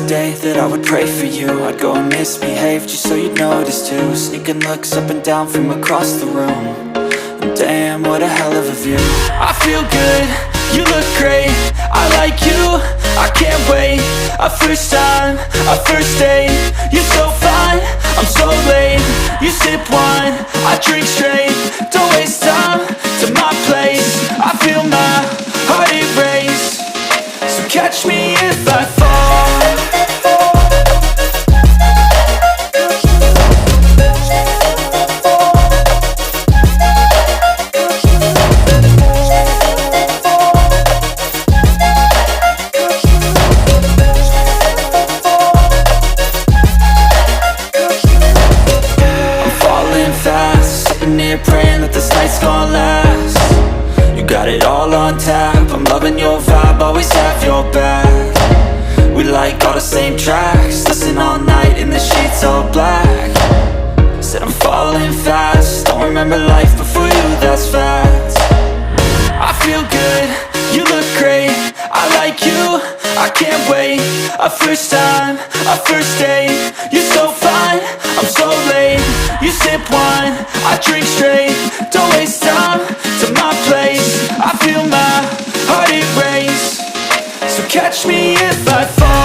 day that I would pray for you. I'd go and misbehave just so you'd notice too. Sneaking looks up and down from across the room. And damn, what a hell of a view. I feel good, you look great, I like you, I can't wait. A first time, a first date. You're so fine, I'm so late. You sip wine, I drink straight. Don't waste time to my place. I feel my heart erase. So catch me if I fall. Praying that this night's gonna last. You got it all on tap, I'm loving your vibe, always have your back. We like all the same tracks, listen all night in the sheets all black. Said I'm falling fast, don't remember life before you, that's fact. I feel good, you look great, I like you, I can't wait. A first time, a first date. You're so fine, I'm so late. You sip wine, I drink straight. Don't waste time to my place. I feel my heart erase. So catch me if I fall.